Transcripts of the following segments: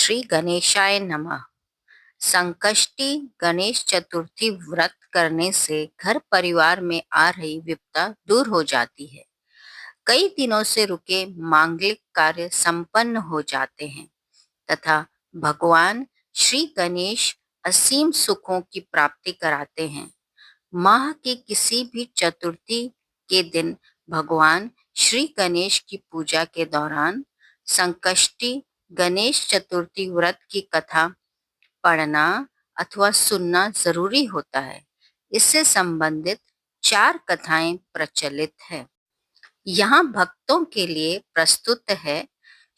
श्री गणेशाय नमः। संकष्टी गणेश चतुर्थी व्रत करने से घर परिवार में आ रही विपदा दूर हो जाती है। कई दिनों से रुके मांगलिक कार्य संपन्न हो जाते हैं तथा भगवान श्री गणेश असीम सुखों की प्राप्ति कराते हैं। माह की किसी भी चतुर्थी के दिन भगवान श्री गणेश की पूजा के दौरान संकष्टी गणेश चतुर्थी व्रत की कथा पढ़ना अथवा सुनना जरूरी होता है। इससे संबंधित 4 कथाएं प्रचलित है। यहाँ भक्तों के लिए प्रस्तुत है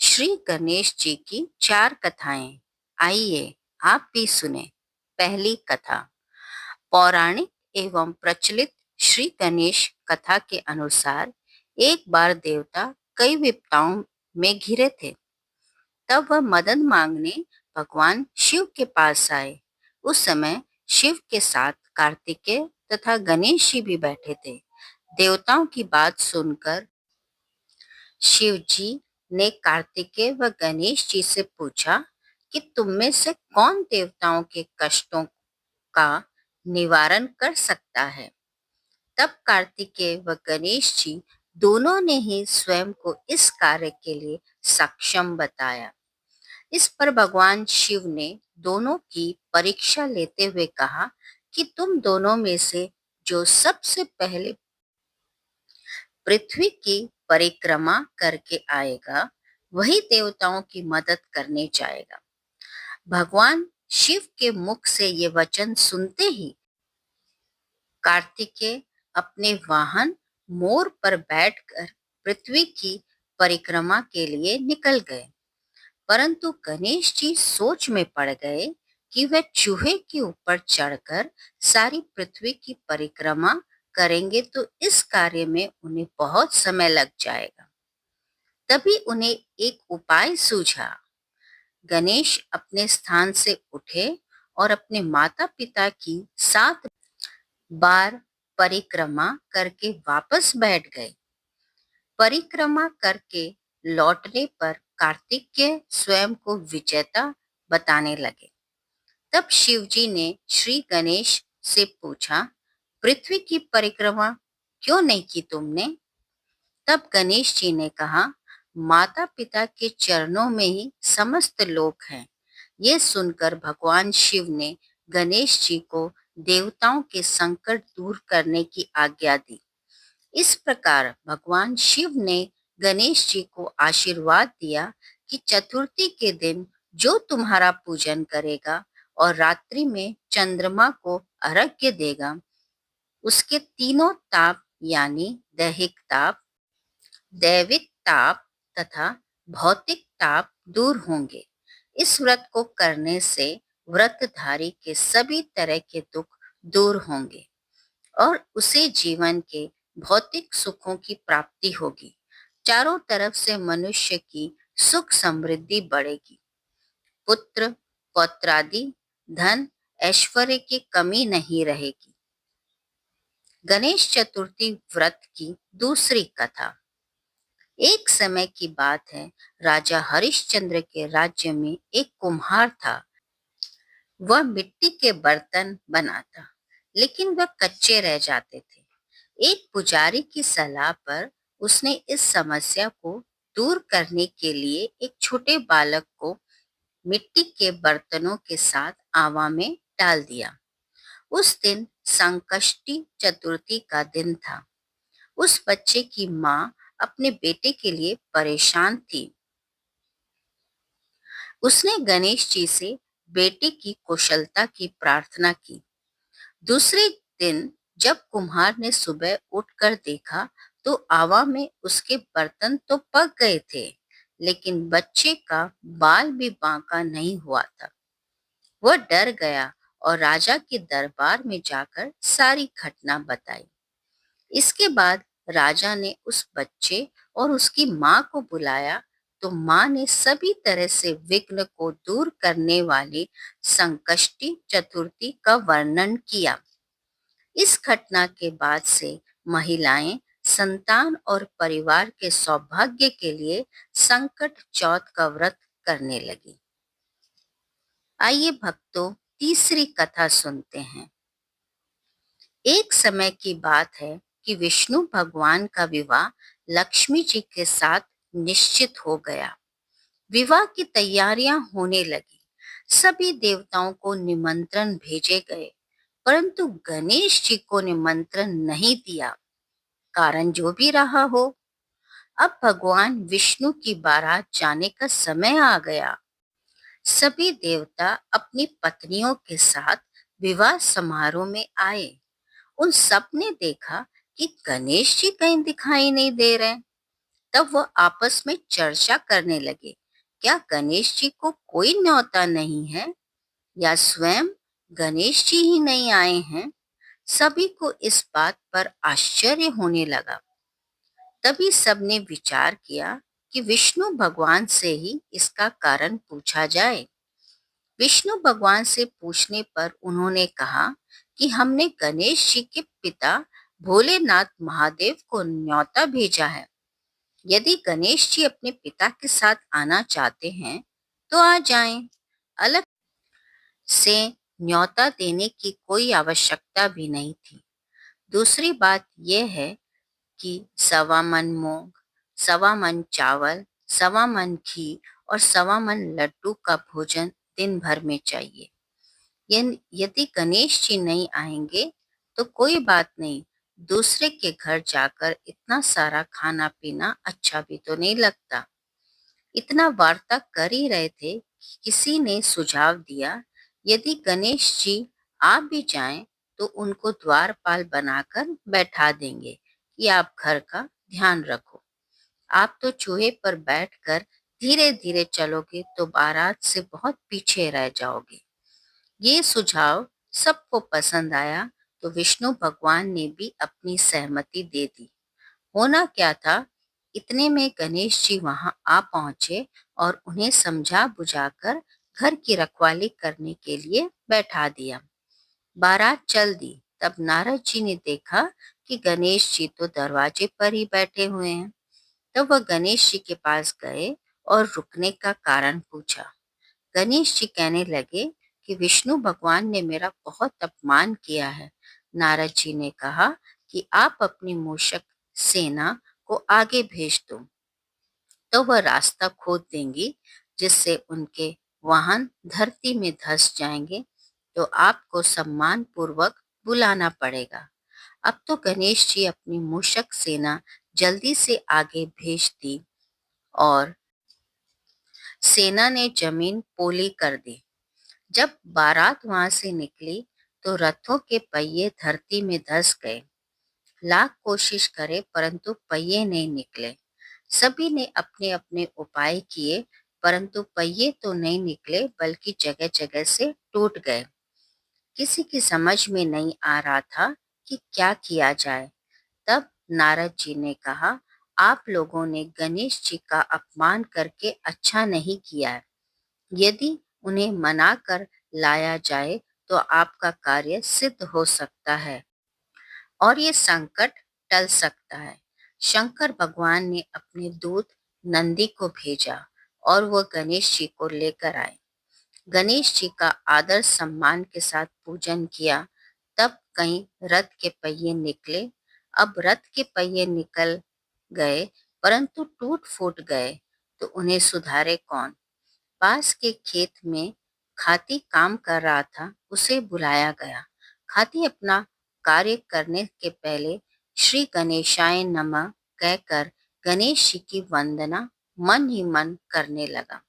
श्री गणेश जी की 4 कथाएं। आइए आप भी सुने। पहली कथा। पौराणिक एवं प्रचलित श्री गणेश कथा के अनुसार एक बार देवता कई विपदाओं में घिरे थे। तब वह मदद मांगने भगवान शिव के पास आए। उस समय शिव के साथ कार्तिकेय तथा गणेश जी भी बैठे थे। देवताओं की बात सुनकर शिव जी ने कार्तिकेय व गणेश जी से पूछा कि तुम में से कौन देवताओं के कष्टों का निवारण कर सकता है। तब कार्तिकेय व गणेश जी दोनों ने ही स्वयं को इस कार्य के लिए सक्षम बताया। इस पर भगवान शिव ने दोनों की परीक्षा लेते हुए कहा कि तुम दोनों में से जो सबसे पहले पृथ्वी की परिक्रमा करके आएगा वही देवताओं की मदद करने जाएगा। भगवान शिव के मुख से ये वचन सुनते ही कार्तिकेय अपने वाहन मोर पर बैठकर पृथ्वी की परिक्रमा के लिए निकल गए। परंतु गणेश जी सोच में पड़ गए कि वह चूहे के ऊपर चढ़कर सारी पृथ्वी की परिक्रमा करेंगे तो इस कार्य में उन्हें बहुत समय लग जाएगा। तभी उन्हें एक उपाय सूझा। गणेश अपने स्थान से उठे और अपने माता पिता की 7 बार परिक्रमा करके वापस बैठ गए। परिक्रमा करके लौटने पर कार्तिकेय स्वयं को विजेता बताने लगे। तब शिवजी ने श्री गणेश से पूछा, पृथ्वी की परिक्रमा क्यों नहीं की तुमने? तब गणेश जी ने कहा, माता पिता के चरणों में ही समस्त लोक हैं। ये सुनकर भगवान शिव ने गणेश जी को देवताओं के संकट दूर करने की आज्ञा दी। इस प्रकार भगवान शिव ने गणेश जी को आशीर्वाद दिया कि चतुर्थी के दिन जो तुम्हारा पूजन करेगा और रात्रि में चंद्रमा को अर्घ्य देगा, उसके तीनों ताप यानी दैहिक ताप, दैविक ताप तथा भौतिक ताप दूर होंगे। इस व्रत को करने से व्रतधारी के सभी तरह के दुख दूर होंगे और उसे जीवन के भौतिक सुखों की प्राप्ति होगी। चारों तरफ से मनुष्य की सुख समृद्धि बढ़ेगी। पुत्र पौत्रादि धन ऐश्वर्य की कमी नहीं रहेगी। गणेश चतुर्थी व्रत की दूसरी कथा। एक समय की बात है, राजा हरिश्चंद्र के राज्य में एक कुम्हार था। वह मिट्टी के बर्तन बनाता, लेकिन वह कच्चे रह जाते थे। एक पुजारी की सलाह पर उसने इस समस्या को दूर करने के लिए एक छोटे बालक को मिट्टी के बर्तनों के साथ आवा में डाल दिया। उस दिन संकष्टी चतुर्थी का दिन था। उस बच्चे की माँ अपने बेटे के लिए परेशान थी। उसने गणेश जी से बेटे की कुशलता की प्रार्थना की। दूसरे दिन जब कुम्हार ने सुबह उठकर देखा तो आवा में उसके बर्तन तो पक गए थे, लेकिन बच्चे का बाल भी बांका नहीं हुआ था। वह डर गया और राजा के दरबार में जाकर सारी घटना बताई। इसके बाद राजा ने उस बच्चे और उसकी माँ को बुलाया तो माँ ने सभी तरह से विघ्न को दूर करने वाली संकष्टी चतुर्थी का वर्णन किया। इस घटना के बाद से महिलाएं संतान और परिवार के सौभाग्य के लिए संकट चौथ का व्रत करने लगी। आइए भक्तों, तीसरी कथा सुनते हैं। एक समय की बात है कि विष्णु भगवान का विवाह लक्ष्मी जी के साथ निश्चित हो गया। विवाह की तैयारियां होने लगी। सभी देवताओं को निमंत्रण भेजे गए, परंतु गणेश जी को निमंत्रण नहीं दिया। कारण जो भी रहा हो, अब भगवान विष्णु की बारात जाने का समय आ गया। सभी देवता अपनी पत्नियों के साथ विवाह समारोह में आए। उन सब ने देखा कि गणेश जी कहीं दिखाई नहीं दे रहे। तब वह आपस में चर्चा करने लगे, क्या गणेश जी को कोई न्योता नहीं है या स्वयं गणेश जी ही नहीं आए हैं। सभी को इस बात पर आश्चर्य होने लगा। तभी सबने विचार किया कि विष्णु भगवान से ही इसका कारण पूछा जाए। विष्णु भगवान से पूछने पर उन्होंने कहा कि हमने गणेश जी के पिता भोलेनाथ महादेव को न्योता भेजा है। यदि गणेश जी अपने पिता के साथ आना चाहते हैं तो आ जाएं। अलग से न्योता देने की कोई आवश्यकता भी नहीं थी। दूसरी बात यह है कि 1.25 मन मूंग, 1.25 मन चावल, 1.25 मन घी और 1.25 मन लड्डू का भोजन दिन भर में चाहिए। यदि गणेश जी नहीं आएंगे तो कोई बात नहीं, दूसरे के घर जाकर इतना सारा खाना पीना अच्छा भी तो नहीं लगता। इतना वार्ता कर ही रहे थे कि किसी ने सुझाव दिया, यदि गणेश जी आ भी जाएं तो उनको द्वारपाल बनाकर बैठा देंगे कि आप घर का ध्यान रखो। आप तो चूहे पर बैठकर धीरे धीरे चलोगे तो बारात से बहुत पीछे रह जाओगे। ये सुझाव सबको पसंद आया तो विष्णु भगवान ने भी अपनी सहमति दे दी। होना क्या था, इतने में गणेश जी वहां आ पहुंचे और उन्हें समझा बुझाकर घर की रखवाली करने के लिए बैठा दिया। बारात चल दी। तब नारद जी ने देखा कि गणेश जी तो दरवाजे पर ही बैठे हुए हैं। तब वह गणेश जी के पास गए और रुकने का कारण पूछा। गणेश जी कहने लगे कि विष्णु भगवान ने मेरा बहुत अपमान किया है। नारद जी ने कहा कि आप अपनी मूषक सेना को आगे भेज दो, तो वह रास्ता खोद देंगी, जिससे उनके वाहन धरती में धंस जाएंगे, तो आपको सम्मान पूर्वक बुलाना पड़ेगा। अब तो गणेश जी अपनी मूषक सेना जल्दी से आगे भेज दी और सेना ने जमीन पोली कर दी। जब बारात वहां से निकली तो रथों के पहिए धरती में धंस गए। लाख कोशिश करे परंतु पहिए नहीं निकले। सभी ने अपने अपने उपाय किए, परंतु पहिए तो नहीं निकले बल्कि जगह जगह से टूट गए। किसी की समझ में नहीं आ रहा था कि क्या किया जाए। तब नारद जी ने कहा, आप लोगों ने गणेश जी का अपमान करके अच्छा नहीं किया है। यदि उन्हें मना कर लाया जाए तो आपका कार्य सिद्ध हो सकता है और ये संकट टल सकता है। शंकर भगवान ने अपने दूत नंदी को भेजा और वो गणेश जी को लेकर आए। गणेश जी का आदर सम्मान के साथ पूजन किया। तब कहीं रथ के पहिए निकले। अब रथ के पहिए निकल गए परंतु टूट फूट गए, तो उन्हें सुधारे कौन। पास के खेत में खाती काम कर रहा था, उसे बुलाया गया। खाती अपना कार्य करने के पहले श्री गणेशाय नमः कहकर गणेश जी की वंदना मन ही मन करने लगा।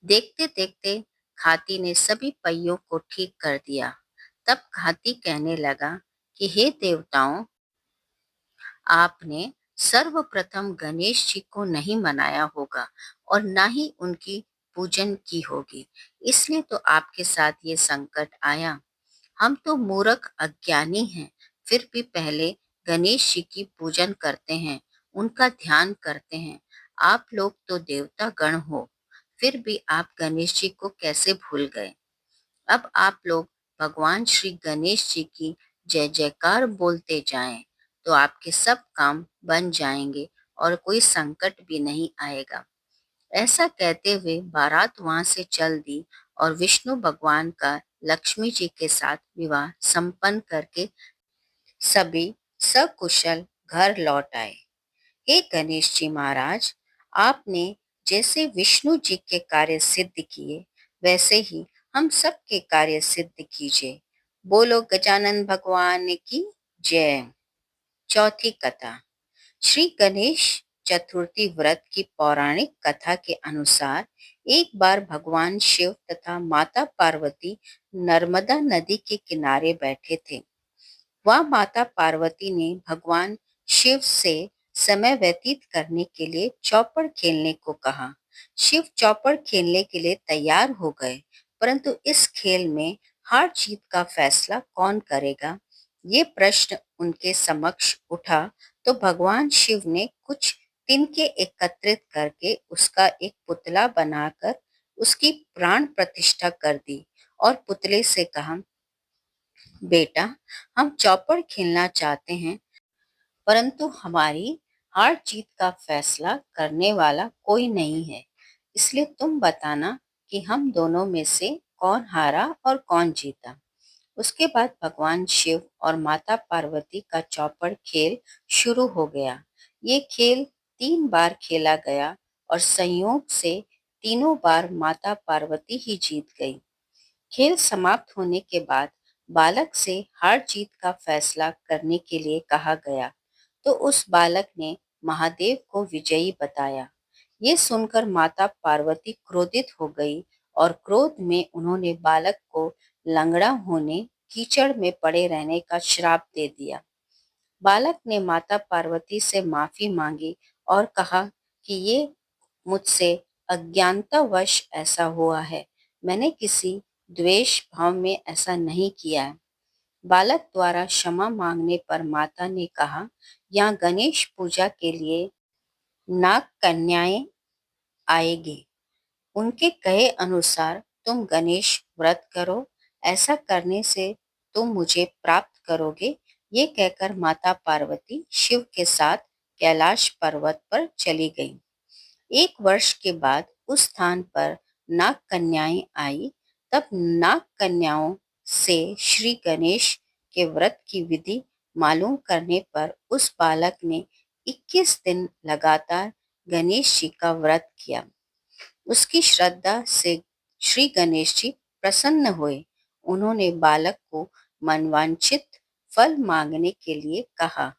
देखते देखते खाती ने सभी पहियों को ठीक कर दिया। तब खाती कहने लगा कि हे देवताओं, आपने सर्वप्रथम गणेश जी को नहीं मनाया होगा और ना ही उनकी पूजन की होगी, इसलिए तो आपके साथ ये संकट आया। हम तो मूर्ख अज्ञानी हैं, फिर भी पहले गणेश जी की पूजन करते हैं, उनका ध्यान करते हैं। आप लोग तो देवता गण हो, फिर भी आप गणेश जी को कैसे भूल गए। अब आप लोग भगवान श्री गणेश जी की जय जयकार बोलते जाएं, तो आपके सब काम बन जाएंगे और कोई संकट भी नहीं आएगा। ऐसा कहते हुए बारात वहां से चल दी और विष्णु भगवान का लक्ष्मी जी के साथ विवाह संपन्न करके सभी सकुशल घर लौट आए। हे गणेश जी महाराज, आपने जैसे विष्णु जी के कार्य सिद्ध किए, वैसे ही हम सबके कार्य सिद्ध कीजिए। बोलो गजानन भगवान की जय। चौथी कथा। श्री गणेश चतुर्थी व्रत की पौराणिक कथा के अनुसार एक बार भगवान शिव तथा माता पार्वती नर्मदा नदी के किनारे बैठे थे। वह माता पार्वती ने भगवान शिव से समय व्यतीत करने के लिए चौपड़ खेलने को कहा। शिव चौपड़ खेलने के लिए तैयार हो गए, परंतु इस खेल में हार जीत का फैसला कौन करेगा, ये प्रश्न उनके समक्ष उठा। तो भगवान शिव ने कुछ तिनके एकत्रित करके उसका एक पुतला बनाकर उसकी प्राण प्रतिष्ठा कर दी और पुतले से कहा, बेटा, हम चौपड़ खेलना चाहते हैं, परंतु हमारी हार जीत का फैसला करने वाला कोई नहीं है। इसलिए तुम बताना कि हम दोनों में से कौन हारा और कौन जीता। उसके बाद भगवान शिव और माता पार्वती का चौपड़ खेल शुरू हो गया। ये खेल 3 बार खेला गया और संयोग से तीनों बार माता पार्वती ही जीत गई। खेल समाप्त होने के बाद बालक से हार जीत का फैसला करने के लिए कहा गया, तो उस बालक ने महादेव को विजयी बताया। ये सुनकर माता पार्वती क्रोधित हो गई और क्रोध में उन्होंने बालक को लंगड़ा होने, कीचड़ में पड़े रहने का श्राप दे दिया। बालक ने माता पार्वती से माफी मांगी और कहा कि ये मुझसे अज्ञानतावश ऐसा हुआ है, मैंने किसी द्वेष भाव में ऐसा नहीं किया है। बालक द्वारा क्षमा मांगने पर माता ने कहा, यहाँ गणेश पूजा के लिए नाग कन्याएं आएगी, उनके कहे अनुसार तुम गणेश व्रत करो, ऐसा करने से तुम मुझे प्राप्त करोगे। ये कहकर माता पार्वती शिव के साथ कैलाश पर्वत पर चली गई। 1 वर्ष के बाद उस स्थान पर नाग कन्याएं आई। तब नाग कन्याओं से श्री गणेश के व्रत की विधि मालूम करने पर उस बालक ने 21 दिन लगातार गणेश जी का व्रत किया। उसकी श्रद्धा से श्री गणेश जी प्रसन्न हुए। उन्होंने बालक को मनवांछित फल मांगने के लिए कहा।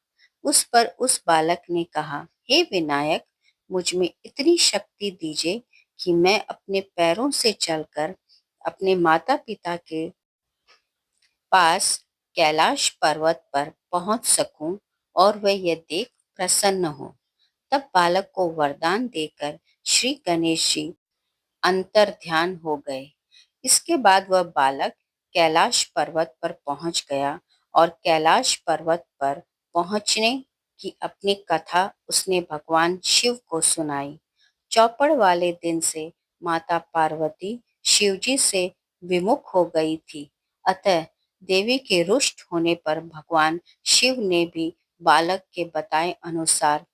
उस पर उस बालक ने कहा, हे विनायक, मुझ में इतनी शक्ति दीजिए कि मैं अपने पैरों से चलकर अपने माता पिता के पास कैलाश पर्वत पर पहुंच सकूं और वह यह देख प्रसन्न हो। तब बालक को वरदान देकर श्री गणेश जी अंतर ध्यान हो गए। इसके बाद वह बालक कैलाश पर्वत पर पहुंच गया और कैलाश पर्वत पर पहुंचने की अपनी कथा उसने भगवान शिव को सुनाई। चौपड़ वाले दिन से माता पार्वती शिवजी से विमुख हो गई थी। अतः देवी के रुष्ट होने पर भगवान शिव ने भी बालक के बताए अनुसार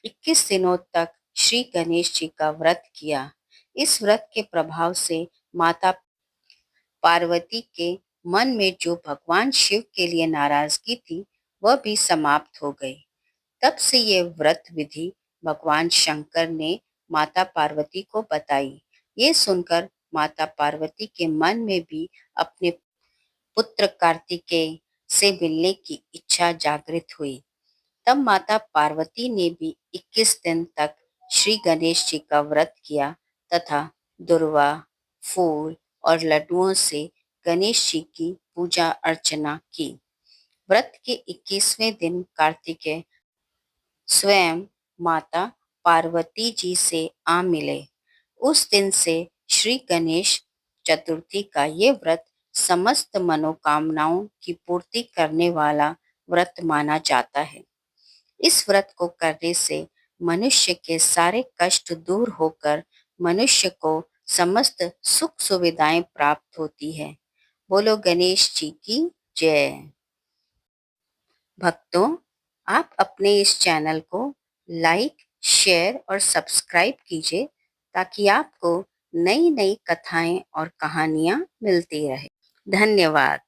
21 दिनों तक श्री गणेश जी का व्रत किया। इस व्रत के प्रभाव से माता पार्वती के मन में जो भगवान शिव के लिए नाराजगी थी, वह भी समाप्त हो गई। तब से ये व्रत विधि भगवान शंकर ने माता पार्वती को बताई। ये सुनकर माता पार्वती के मन में भी अपने पुत्र कार्तिकेय से मिलने की इच्छा जागृत हुई। तब माता पार्वती ने भी 21 दिन तक श्री गणेश जी का व्रत किया तथा दुर्वा, फूल और लड्डुओं से गणेश जी की पूजा अर्चना की। व्रत के 21वें दिन कार्तिकेय स्वयं माता पार्वती जी से आ मिले। उस दिन से श्री गणेश चतुर्थी का ये व्रत समस्त मनोकामनाओं की पूर्ति करने वाला व्रत माना जाता है। इस व्रत को करने से मनुष्य के सारे कष्ट दूर होकर मनुष्य को समस्त सुख सुविधाएं प्राप्त होती है। बोलो गणेश जी की जय। भक्तों, आप अपने इस चैनल को लाइक, शेयर और सब्सक्राइब कीजिए ताकि आपको नई नई कथाएं और कहानियां मिलती रहे। धन्यवाद।